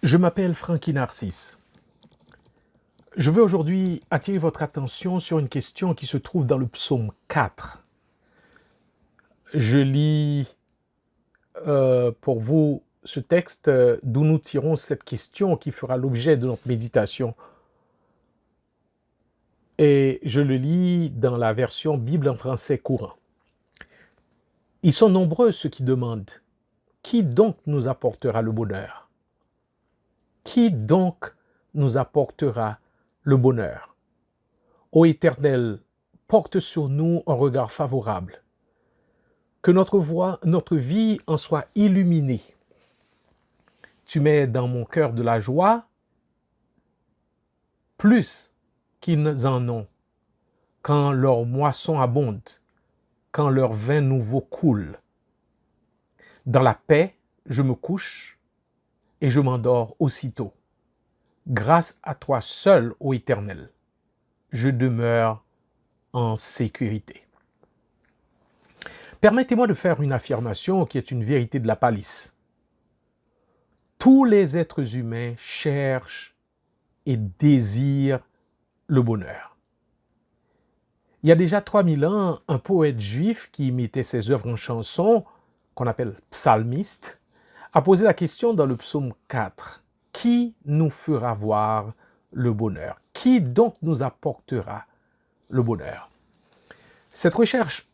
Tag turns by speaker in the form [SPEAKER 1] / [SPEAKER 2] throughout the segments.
[SPEAKER 1] Je m'appelle Frankie Narcisse. Je veux aujourd'hui attirer votre attention sur une question qui se trouve dans le psaume 4. Je lis pour vous ce texte d'où nous tirons cette question qui fera l'objet de notre méditation. Et je le lis dans la version Bible en français courant. Ils sont nombreux ceux qui demandent « Qui donc nous apportera le bonheur ?» Qui donc nous apportera le bonheur? Ô Éternel, porte sur nous un regard favorable. Que notre vie en soit illuminée. Tu mets dans mon cœur de la joie, plus qu'ils en ont, quand leur moisson abonde, quand leur vin nouveau coule. Dans la paix, je me couche et je m'endors aussitôt. Grâce à toi seul, ô Éternel, je demeure en sécurité. Permettez-moi de faire une affirmation qui est une vérité de la palisse. Tous les êtres humains cherchent et désirent le bonheur. Il y a déjà 3000 ans, un poète juif qui mettait ses œuvres en chansons, qu'on appelle psalmiste, a posé la question dans le psaume 4. Qui nous fera voir le bonheur? Qui donc nous apportera le bonheur? Cette recherche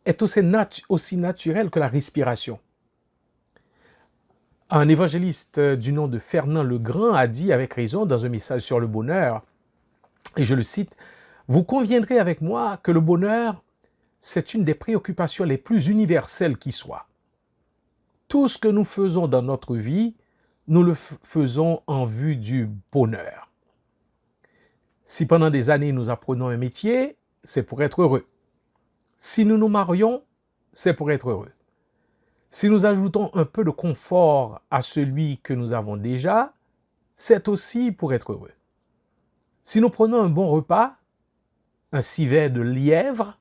[SPEAKER 1] est aussi naturelle que la respiration. Un évangéliste du nom de Fernand Legrand a dit avec raison dans un message sur le bonheur, et je le cite, « Vous conviendrez avec moi que le bonheur, c'est une des préoccupations les plus universelles qui soit. Tout ce que nous faisons dans notre vie, nous le faisons en vue du bonheur. Si pendant des années nous apprenons un métier, c'est pour être heureux. Si nous nous marions, c'est pour être heureux. Si nous ajoutons un peu de confort à celui que nous avons déjà, c'est aussi pour être heureux. Si nous prenons un bon repas, un civet de lièvre,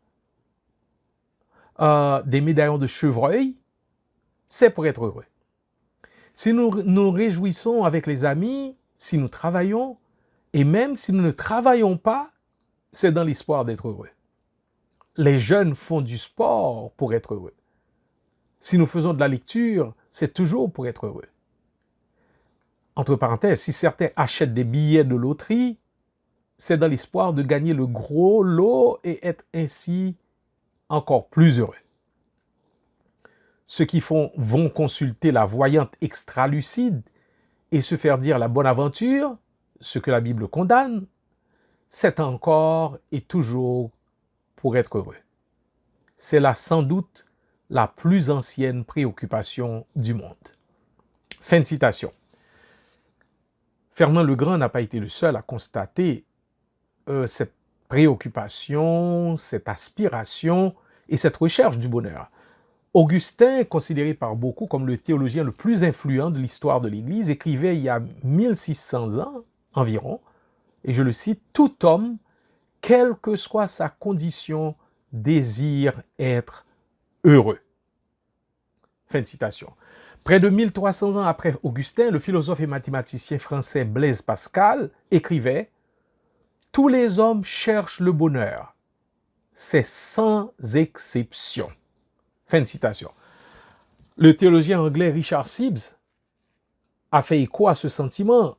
[SPEAKER 1] des médaillons de chevreuil, c'est pour être heureux. Si nous nous réjouissons avec les amis, si nous travaillons, et même si nous ne travaillons pas, c'est dans l'espoir d'être heureux. Les jeunes font du sport pour être heureux. Si nous faisons de la lecture, c'est toujours pour être heureux. Entre parenthèses, si certains achètent des billets de loterie, c'est dans l'espoir de gagner le gros lot et être ainsi encore plus heureux. Ceux qui vont consulter la voyante extralucide et se faire dire la bonne aventure, ce que la Bible condamne, c'est encore et toujours pour être heureux. C'est là sans doute la plus ancienne préoccupation du monde. Fin de citation. Fernand Legrand n'a pas été le seul à constater cette préoccupation, cette aspiration et cette recherche du bonheur. Augustin, considéré par beaucoup comme le théologien le plus influent de l'histoire de l'Église, écrivait il y a 1600 ans environ, et je le cite, « Tout homme, quelle que soit sa condition, désire être heureux. » Fin de citation. Près de 1300 ans après Augustin, le philosophe et mathématicien français Blaise Pascal écrivait « Tous les hommes cherchent le bonheur, c'est sans exception. » Fin de citation. Le théologien anglais Richard Sibbes a fait écho à ce sentiment,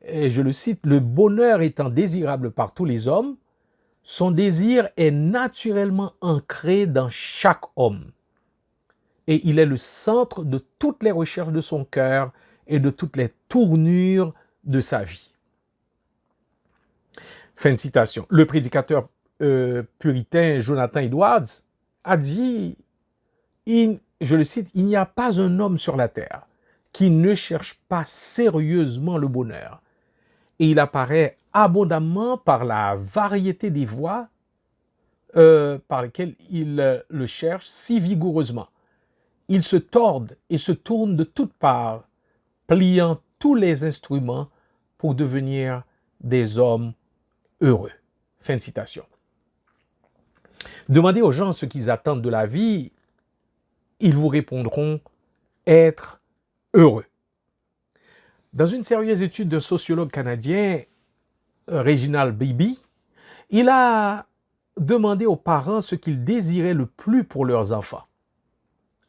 [SPEAKER 1] et je le cite, « Le bonheur étant désirable par tous les hommes, son désir est naturellement ancré dans chaque homme. Et il est le centre de toutes les recherches de son cœur et de toutes les tournures de sa vie. » Fin de citation. Le prédicateur puritain Jonathan Edwards a dit, je le cite, « Il n'y a pas un homme sur la terre qui ne cherche pas sérieusement le bonheur. Et il apparaît abondamment par la variété des voies par lesquelles il le cherche si vigoureusement. Ils se tordent et se tournent de toutes parts, pliant tous les instruments pour devenir des hommes heureux. » Fin de citation. Demandez aux gens ce qu'ils attendent de la vie, ils vous répondront « être heureux ». Dans une sérieuse étude d'un sociologue canadien, Reginald Beebe, il a demandé aux parents ce qu'ils désiraient le plus pour leurs enfants.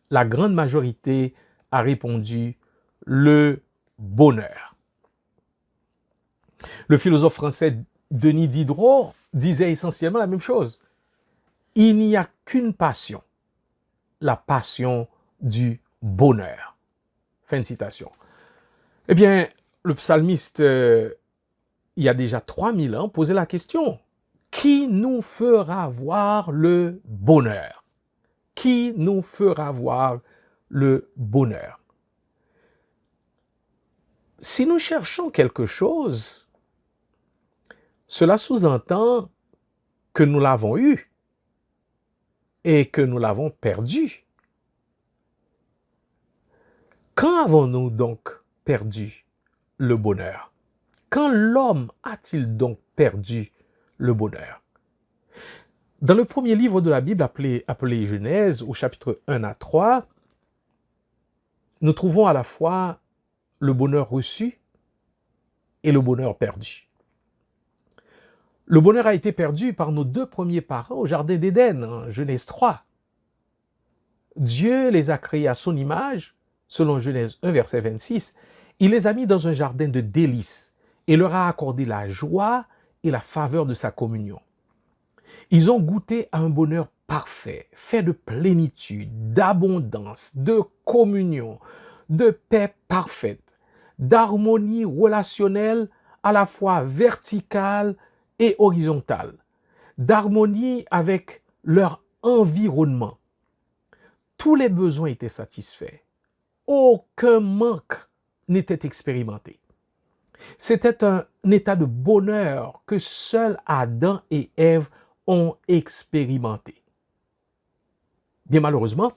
[SPEAKER 1] La grande majorité a répondu le bonheur. Le philosophe français Denis Diderot disait essentiellement la même chose. Il n'y a qu'une passion, la passion du bonheur. Fin de citation. Eh bien, le psalmiste, il y a déjà 3000 ans, posait la question. Qui nous fera voir le bonheur? Qui nous fera voir le bonheur? Si nous cherchons quelque chose, cela sous-entend que nous l'avons eu et que nous l'avons perdu. Quand avons-nous donc perdu le bonheur? Quand l'homme a-t-il donc perdu le bonheur? Dans le premier livre de la Bible appelé Genèse, au chapitre 1 à 3, nous trouvons à la fois le bonheur reçu et le bonheur perdu. Le bonheur a été perdu par nos deux premiers parents au jardin d'Éden, en Genèse 3. Dieu les a créés à son image, selon Genèse 1, verset 26. Il les a mis dans un jardin de délices et leur a accordé la joie et la faveur de sa communion. Ils ont goûté à un bonheur parfait, fait de plénitude, d'abondance, de communion, de paix parfaite, d'harmonie relationnelle à la fois verticale et horizontale, d'harmonie avec leur environnement. Tous les besoins étaient satisfaits. Aucun manque n'était expérimenté. C'était un état de bonheur que seuls Adam et Ève ont expérimenté. Bien malheureusement,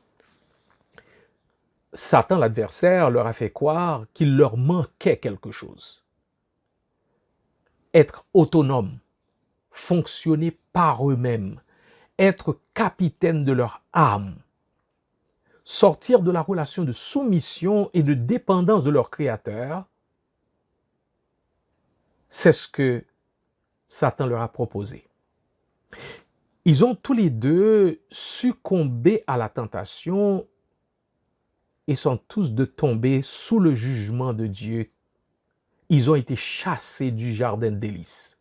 [SPEAKER 1] Satan, l'adversaire, leur a fait croire qu'il leur manquait quelque chose. Être autonome, fonctionner par eux-mêmes, être capitaine de leur âme, sortir de la relation de soumission et de dépendance de leur Créateur, c'est ce que Satan leur a proposé. Ils ont tous les deux succombé à la tentation et sont tous deux tombés sous le jugement de Dieu. Ils ont été chassés du jardin de délices.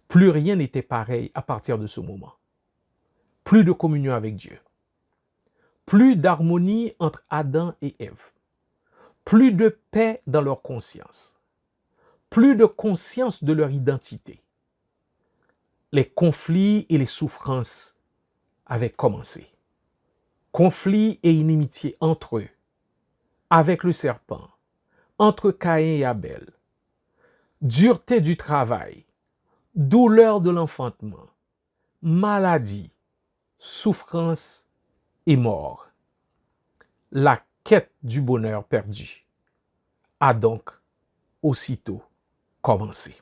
[SPEAKER 1] Plus rien n'était pareil à partir de ce moment. Plus de communion avec Dieu. Plus d'harmonie entre Adam et Ève. Plus de paix dans leur conscience. Plus de conscience de leur identité. Les conflits et les souffrances avaient commencé. Conflits et inimitié entre eux, avec le serpent, entre Caïn et Abel, dureté du travail, douleur de l'enfantement, maladie, souffrance et mort. La quête du bonheur perdu a donc aussitôt commencé.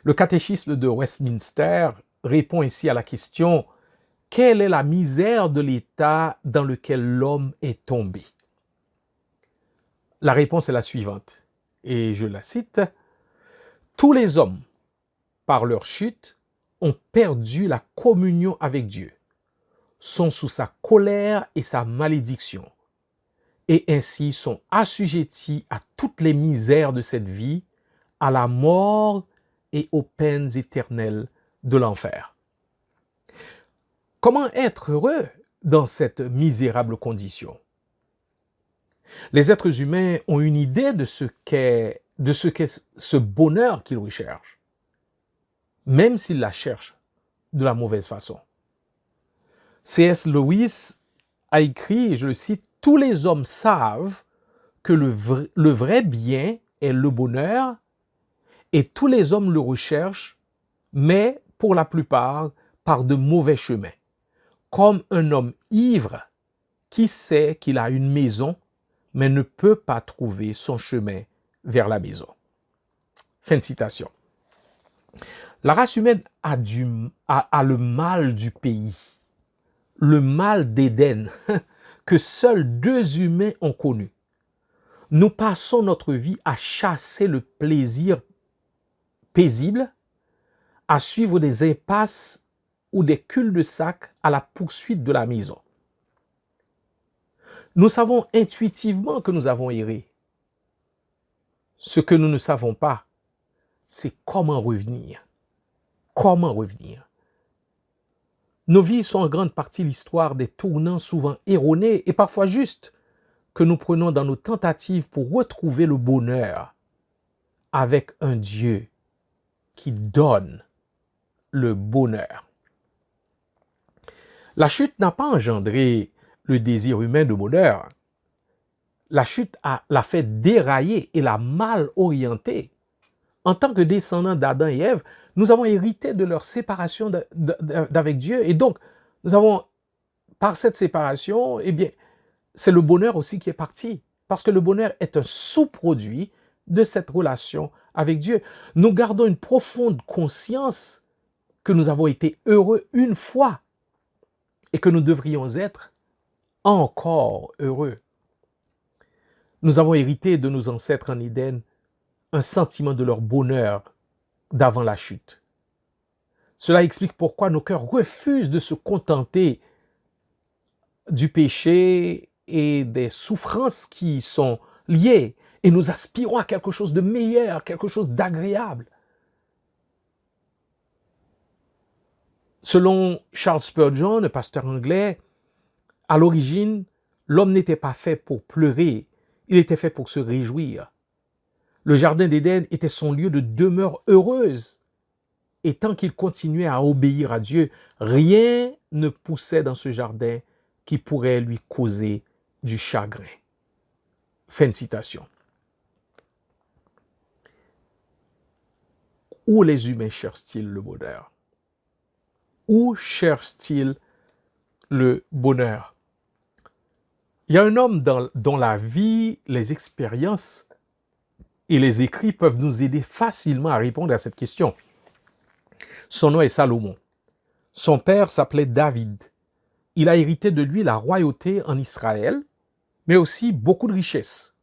[SPEAKER 1] Le catéchisme de Westminster répond ainsi à la question « Quelle est la misère de l'état dans lequel l'homme est tombé ?» La réponse est la suivante, et je la cite. « Tous les hommes, par leur chute, ont perdu la communion avec Dieu, sont sous sa colère et sa malédiction, et ainsi sont assujettis à toutes les misères de cette vie, à la mort et aux peines éternelles de l'enfer. » Comment être heureux dans cette misérable condition? Les êtres humains ont une idée de ce qu'est ce bonheur qu'ils recherchent, même s'ils la cherchent de la mauvaise façon. C.S. Lewis a écrit, et je le cite, « Tous les hommes savent que le vrai bien est le bonheur, et tous les hommes le recherchent, mais pour la plupart par de mauvais chemins, comme un homme ivre qui sait qu'il a une maison, mais ne peut pas trouver son chemin vers la maison. » Fin de citation. La race humaine a le mal du pays, le mal d'Éden, que seuls deux humains ont connu. Nous passons notre vie à chasser le plaisir paisible, à suivre des impasses ou des culs-de-sac à la poursuite de la maison. Nous savons intuitivement que nous avons erré. Ce que nous ne savons pas, c'est comment revenir. Comment revenir? Nos vies sont en grande partie l'histoire des tournants souvent erronés et parfois justes que nous prenons dans nos tentatives pour retrouver le bonheur avec un Dieu qui donne le bonheur. La chute n'a pas engendré le désir humain de bonheur. La chute l'a fait dérailler et l'a mal orienté. En tant que descendants d'Adam et Ève, nous avons hérité de leur séparation d'avec Dieu. Et donc, nous avons, par cette séparation, eh bien, c'est le bonheur aussi qui est parti. Parce que le bonheur est un sous-produit de cette relation avec Dieu. Nous gardons une profonde conscience que nous avons été heureux une fois et que nous devrions être encore heureux. Nous avons hérité de nos ancêtres en Éden un sentiment de leur bonheur d'avant la chute. Cela explique pourquoi nos cœurs refusent de se contenter du péché et des souffrances qui y sont liées, et nous aspirons à quelque chose de meilleur, quelque chose d'agréable. Selon Charles Spurgeon, le pasteur anglais, à l'origine, l'homme n'était pas fait pour pleurer, il était fait pour se réjouir. Le jardin d'Éden était son lieu de demeure heureuse. Et tant qu'il continuait à obéir à Dieu, rien ne poussait dans ce jardin qui pourrait lui causer du chagrin. Fin de citation. Où les humains cherchent-ils le bonheur? Où cherchent-ils le bonheur? Il y a un homme dont la vie, les expériences et les écrits peuvent nous aider facilement à répondre à cette question. Son nom est Salomon. Son père s'appelait David. Il a hérité de lui la royauté en Israël, mais aussi beaucoup de richesses.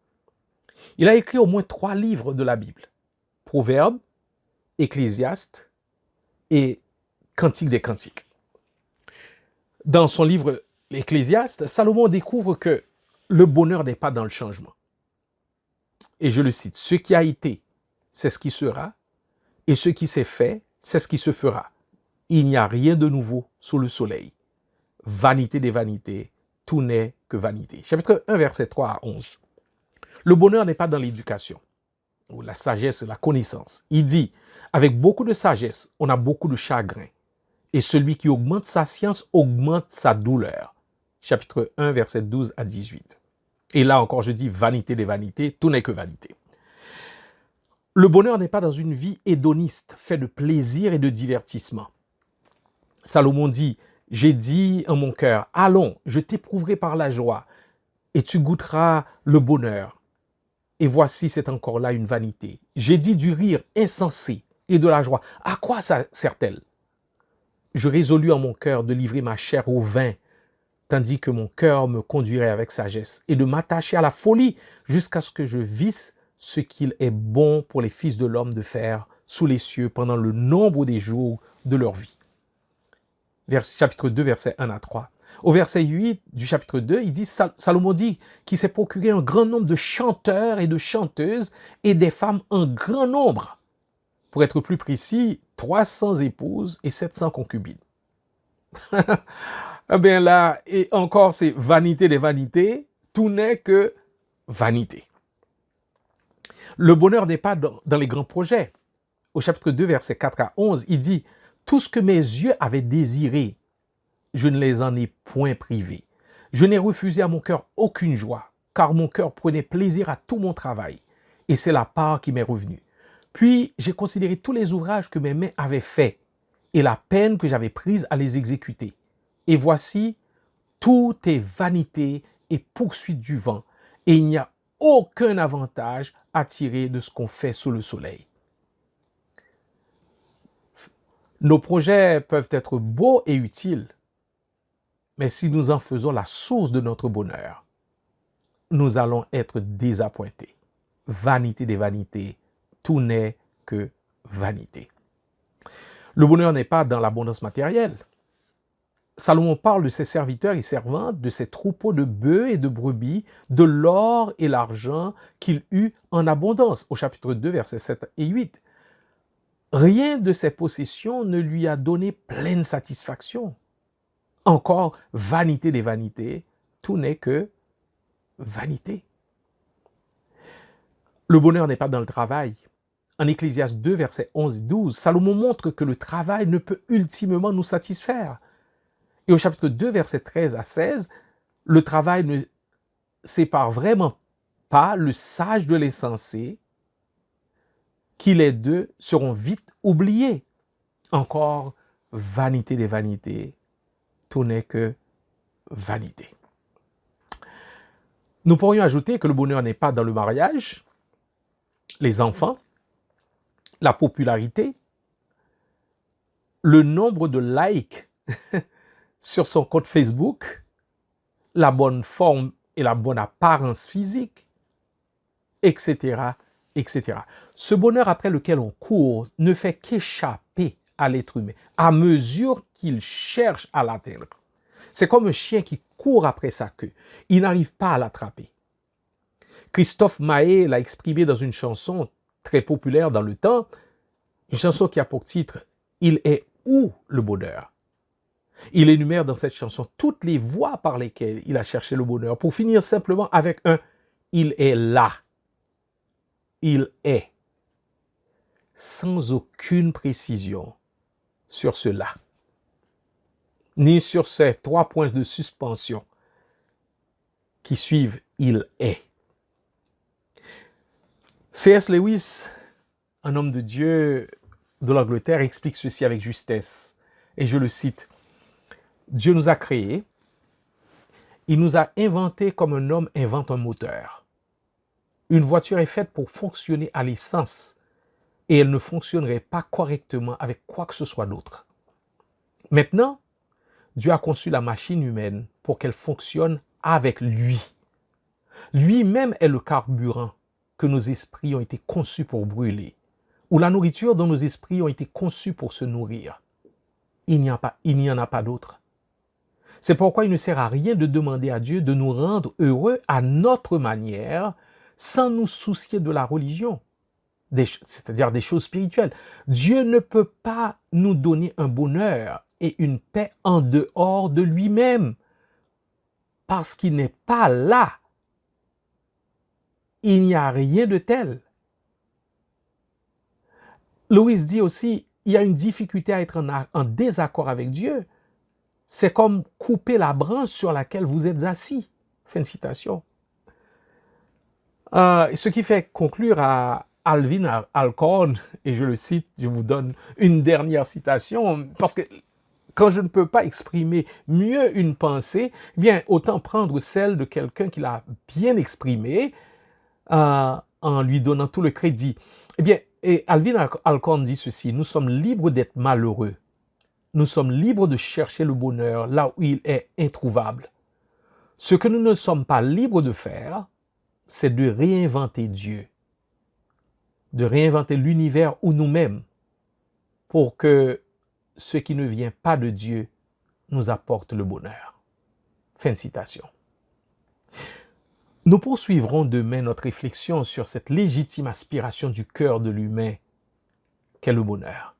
[SPEAKER 1] Il a écrit au moins 3 livres de la Bible: Proverbes, Ecclésiaste et Cantique des Cantiques. Dans son livre Ecclésiaste, Salomon découvre que le bonheur n'est pas dans le changement. Et je le cite: ce qui a été, c'est ce qui sera, et ce qui s'est fait, c'est ce qui se fera. Il n'y a rien de nouveau sous le soleil. Vanité des vanités, tout n'est que vanité. Chapitre 1, versets 3 à 11. Le bonheur n'est pas dans l'éducation, ou la sagesse, la connaissance. Il dit: avec beaucoup de sagesse, on a beaucoup de chagrin. Et celui qui augmente sa science augmente sa douleur. Chapitre 1, versets 12 à 18. Et là encore, je dis: vanité des vanités, tout n'est que vanité. Le bonheur n'est pas dans une vie hédoniste, faite de plaisir et de divertissement. Salomon dit: j'ai dit en mon cœur, allons, je t'éprouverai par la joie, et tu goûteras le bonheur. Et voici, c'est encore là une vanité. J'ai dit du rire insensé et de la joie. À quoi ça sert-elle? Je résolus en mon cœur de livrer ma chair au vin, tandis que mon cœur me conduirait avec sagesse, et de m'attacher à la folie jusqu'à ce que je visse ce qu'il est bon pour les fils de l'homme de faire sous les cieux pendant le nombre des jours de leur vie. Chapitre 2, versets 1 à 3. Au verset 8 du chapitre 2, il dit, Salomon dit qu'il s'est procuré un grand nombre de chanteurs et de chanteuses et des femmes en grand nombre. Pour être plus précis, 300 épouses et 700 concubines. Eh bien là, et encore, c'est vanité des vanités, tout n'est que vanité. Le bonheur n'est pas dans les grands projets. Au chapitre 2, versets 4 à 11, il dit: tout ce que mes yeux avaient désiré, je ne les en ai point privés. Je n'ai refusé à mon cœur aucune joie, car mon cœur prenait plaisir à tout mon travail, et c'est la part qui m'est revenue. Puis j'ai considéré tous les ouvrages que mes mains avaient faits, et la peine que j'avais prise à les exécuter. Et voici, tout est vanité et poursuite du vent, et il n'y a aucun avantage à tirer de ce qu'on fait sous le soleil. Nos projets peuvent être beaux et utiles, mais si nous en faisons la source de notre bonheur, nous allons être désappointés. Vanité des vanités, tout n'est que vanité. Le bonheur n'est pas dans l'abondance matérielle. Salomon parle de ses serviteurs et servantes, de ses troupeaux de bœufs et de brebis, de l'or et l'argent qu'il eut en abondance, au chapitre 2, versets 7 et 8. Rien de ses possessions ne lui a donné pleine satisfaction. Encore, vanité des vanités, tout n'est que vanité. Le bonheur n'est pas dans le travail. En Ecclésiaste 2, versets 11 et 12, Salomon montre que le travail ne peut ultimement nous satisfaire. Et au chapitre 2, versets 13 à 16, le travail ne sépare vraiment pas le sage de l'insensé, qui les deux seront vite oubliés. Encore, vanité des vanités, tout n'est que vanité. Nous pourrions ajouter que le bonheur n'est pas dans le mariage, les enfants, la popularité, le nombre de likes sur son compte Facebook, la bonne forme et la bonne apparence physique, etc., etc. Ce bonheur après lequel on court ne fait qu'échapper à l'être humain à mesure qu'il cherche à l'atteindre. C'est comme un chien qui court après sa queue. Il n'arrive pas à l'attraper. Christophe Maé l'a exprimé dans une chanson très populaire dans le temps, une chanson qui a pour titre « Il est où le bonheur ?» Il énumère dans cette chanson toutes les voies par lesquelles il a cherché le bonheur, pour finir simplement avec un « il est là ». Il est, sans aucune précision sur cela, ni sur ces 3 points de suspension qui suivent « il est ». C.S. Lewis, un homme de Dieu de l'Angleterre, explique ceci avec justesse, et je le cite. Dieu nous a créés, il nous a inventés comme un homme invente un moteur. Une voiture est faite pour fonctionner à l'essence et elle ne fonctionnerait pas correctement avec quoi que ce soit d'autre. Maintenant, Dieu a conçu la machine humaine pour qu'elle fonctionne avec lui. Lui-même est le carburant que nos esprits ont été conçus pour brûler, ou la nourriture dont nos esprits ont été conçus pour se nourrir. Il n'y en a pas d'autre. C'est pourquoi il ne sert à rien de demander à Dieu de nous rendre heureux à notre manière, sans nous soucier de la religion, c'est-à-dire des choses spirituelles. Dieu ne peut pas nous donner un bonheur et une paix en dehors de lui-même, parce qu'il n'est pas là. Il n'y a rien de tel. Louis dit aussi, il y a une difficulté à être en désaccord avec Dieu. C'est comme couper la branche sur laquelle vous êtes assis. Fin de citation. Ce qui fait conclure à Alvin Alcorn, et je le cite, je vous donne une dernière citation, parce que quand je ne peux pas exprimer mieux une pensée, eh bien, autant prendre celle de quelqu'un qui l'a bien exprimée, en lui donnant tout le crédit. Eh bien, et Alvin Alcorn dit ceci, nous sommes libres d'être malheureux. Nous sommes libres de chercher le bonheur là où il est introuvable. Ce que nous ne sommes pas libres de faire, c'est de réinventer Dieu, de réinventer l'univers ou nous-mêmes pour que ce qui ne vient pas de Dieu nous apporte le bonheur. Fin de citation. Nous poursuivrons demain notre réflexion sur cette légitime aspiration du cœur de l'humain qu'est le bonheur.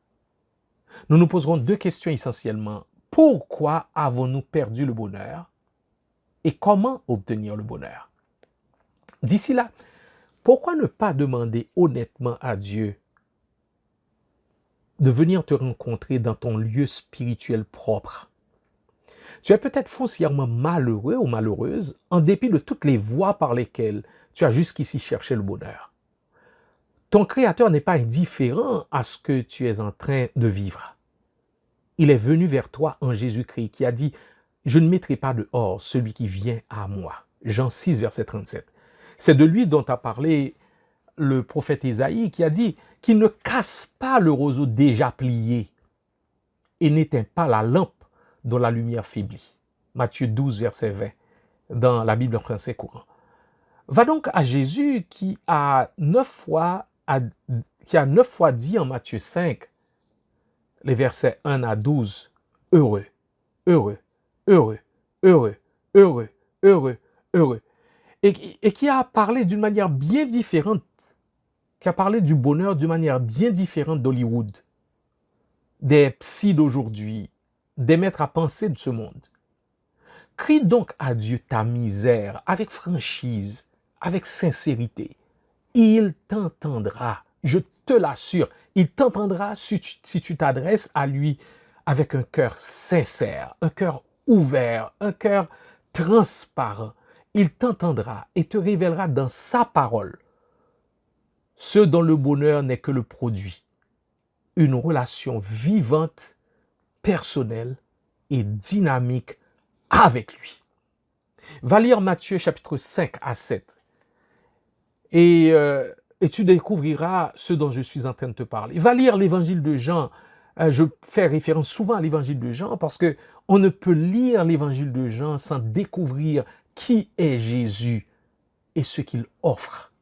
[SPEAKER 1] Nous nous poserons 2 questions essentiellement. Pourquoi avons-nous perdu le bonheur? Et comment obtenir le bonheur? D'ici là, pourquoi ne pas demander honnêtement à Dieu de venir te rencontrer dans ton lieu spirituel propre? Tu es peut-être foncièrement malheureux ou malheureuse en dépit de toutes les voies par lesquelles tu as jusqu'ici cherché le bonheur. Ton Créateur n'est pas indifférent à ce que tu es en train de vivre. Il est venu vers toi en Jésus-Christ qui a dit « Je ne mettrai pas dehors celui qui vient à moi ». Jean 6, verset 37. C'est de lui dont a parlé le prophète Ésaïe qui a dit qu'il ne casse pas le roseau déjà plié et n'éteint pas la lampe dont la lumière faiblit. Matthieu 12, verset 20, dans la Bible en français courant. Va donc à Jésus qui a 9 fois dit en Matthieu 5, les versets 1 à 12, heureux, heureux, heureux, heureux, heureux, heureux, heureux. Et qui a parlé d'une manière bien différente, qui a parlé du bonheur d'une manière bien différente d'Hollywood, des psys d'aujourd'hui, des maîtres à penser de ce monde. Crie donc à Dieu ta misère avec franchise, avec sincérité. Il t'entendra, je te l'assure, il t'entendra si tu t'adresses à lui avec un cœur sincère, un cœur ouvert, un cœur transparent. Il t'entendra et te révélera dans sa parole ce dont le bonheur n'est que le produit. Une relation vivante, personnelle et dynamique avec lui. Va lire Matthieu chapitre 5 à 7 et tu découvriras ce dont je suis en train de te parler. Va lire l'évangile de Jean. Je fais référence souvent à l'évangile de Jean parce que on ne peut lire l'évangile de Jean sans découvrir qui est Jésus et ce qu'il offre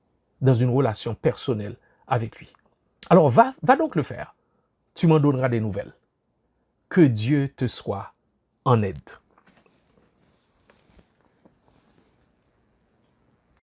[SPEAKER 1] dans une relation personnelle avec lui. Alors va donc le faire. Tu m'en donneras des nouvelles. Que Dieu te soit en aide.